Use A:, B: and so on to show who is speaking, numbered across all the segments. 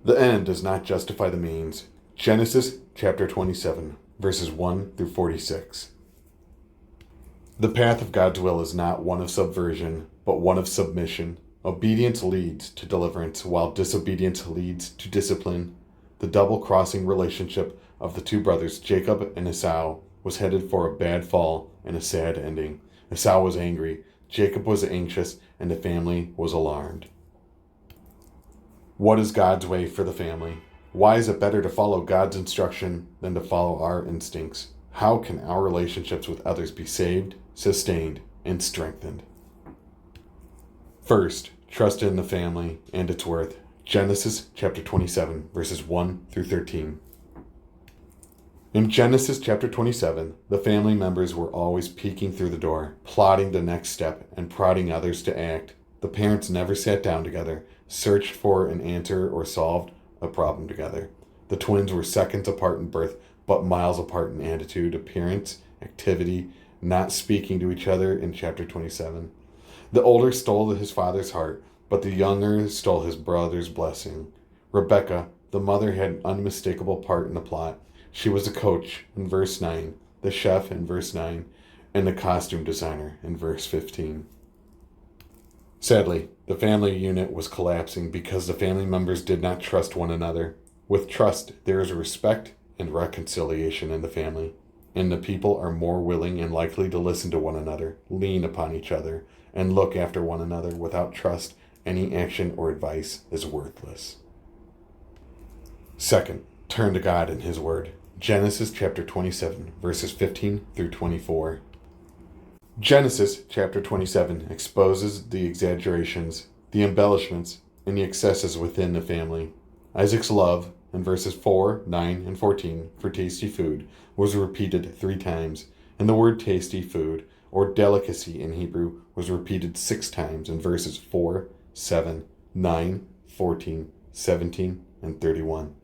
A: The end does not justify the means. Genesis chapter 27, verses 1 through 46. The path of God's will is not one of subversion, but one of submission. Obedience leads to deliverance, while disobedience leads to discipline. The double-crossing relationship of the two brothers, Jacob and Esau, was headed for a bad fall and a sad ending. Esau was angry, Jacob was anxious, and the family was alarmed. What is God's way for the family? Why is it better to follow God's instruction than to follow our instincts? How can our relationships with others be saved, sustained, and strengthened? First, trust in the family and its worth. Genesis chapter 27, verses 1 through 13. In Genesis chapter 27, the family members were always peeking through the door, plotting the next step, and prodding others to act. The parents never sat down together, searched for an answer, or solved a problem together. The twins were seconds apart in birth, but miles apart in attitude, appearance, activity, not speaking to each other in chapter 27. The older stole his father's heart, but the younger stole his brother's blessing. Rebecca, the mother, had an unmistakable part in the plot. She was the coach in verse 9, the chef in verse 9, and the costume designer in verse 15. Sadly, the family unit was collapsing because the family members did not trust one another. With trust, there is respect and reconciliation in the family, and the people are more willing and likely to listen to one another, lean upon each other, and look after one another. Without trust, any action or advice is worthless. Second, turn to God and His Word. Genesis chapter 27, verses 15 through 24. Genesis chapter 27 exposes the exaggerations, the embellishments, and the excesses within the family. Isaac's love, in verses 4, 9, and 14, for tasty food, was repeated 3 times, and the word tasty food, or delicacy in Hebrew, was repeated 6 times in verses 4, 7, 9, 14, 17, and 31.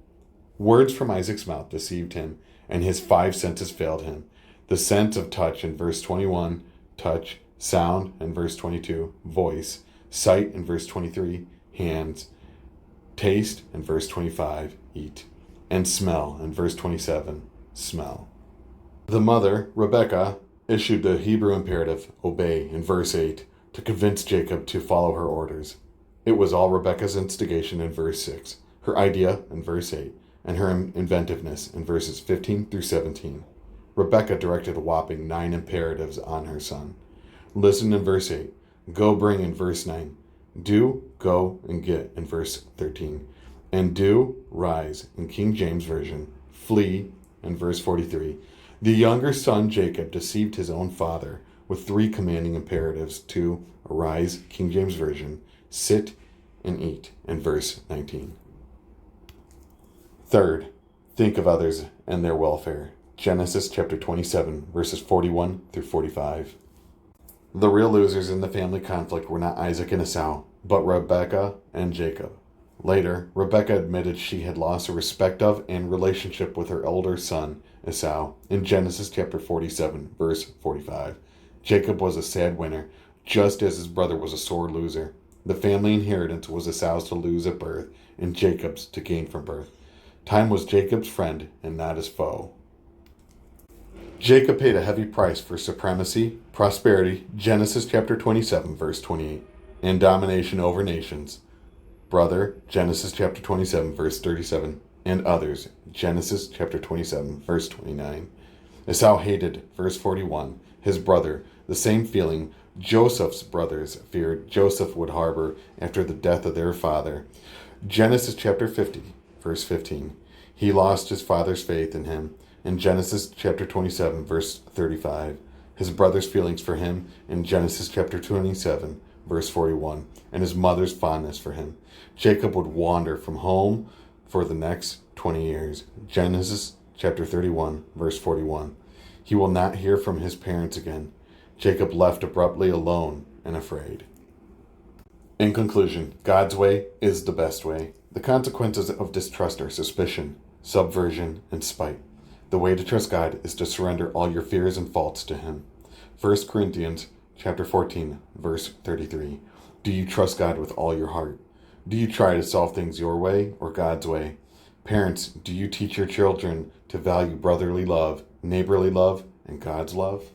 A: Words from Isaac's mouth deceived him, and his 5 senses failed him. The sense of touch in verse 21, touch, sound in verse 22, voice, sight in verse 23, hands, taste in verse 25, eat, and smell in verse 27, smell. The mother, Rebecca, issued the Hebrew imperative, obey, in verse 8, to convince Jacob to follow her orders. It was all Rebecca's instigation in verse 6, her idea in verse 8, and her inventiveness in verses 15 through 17. Rebecca directed a whopping 9 imperatives on her son. Listen in verse 8, go bring in verse 9, do, go, and get in verse 13, and do, rise in King James Version, flee in verse 43. The younger son Jacob deceived his own father with 3 commanding imperatives to arise, King James Version, sit, and eat in verse 19. Third, think of others and their welfare. Genesis chapter 27, verses 41 through 45. The real losers in the family conflict were not Isaac and Esau, but Rebekah and Jacob. Later, Rebekah admitted she had lost a respect of and relationship with her elder son, Esau, in Genesis chapter 47, verse 45. Jacob was a sad winner, just as his brother was a sore loser. The family inheritance was Esau's to lose at birth, and Jacob's to gain from birth. Time was Jacob's friend and not his foe. Jacob paid a heavy price for supremacy, prosperity, Genesis chapter 27, verse 28, and domination over nations. Brother, Genesis chapter 27, verse 37, and others, Genesis chapter 27, verse 29. Esau hated, verse 41, his brother, the same feeling Joseph's brothers feared Joseph would harbor after the death of their father. Genesis chapter 50, verse 15. He lost his father's faith in him. In Genesis chapter 27, verse 35. His brother's feelings for him in Genesis chapter 27, verse 41, and his mother's fondness for him. Jacob would wander from home for the next 20 years. Genesis chapter 31, verse 41. He will not hear from his parents again. Jacob left abruptly, alone and afraid. In conclusion, God's way is the best way. The consequences of distrust are suspicion, subversion, and spite. The way to trust God is to surrender all your fears and faults to Him. 1 Corinthians chapter 14, verse 33. Do you trust God with all your heart? Do you try to solve things your way or God's way? Parents, do you teach your children to value brotherly love, neighborly love, and God's love?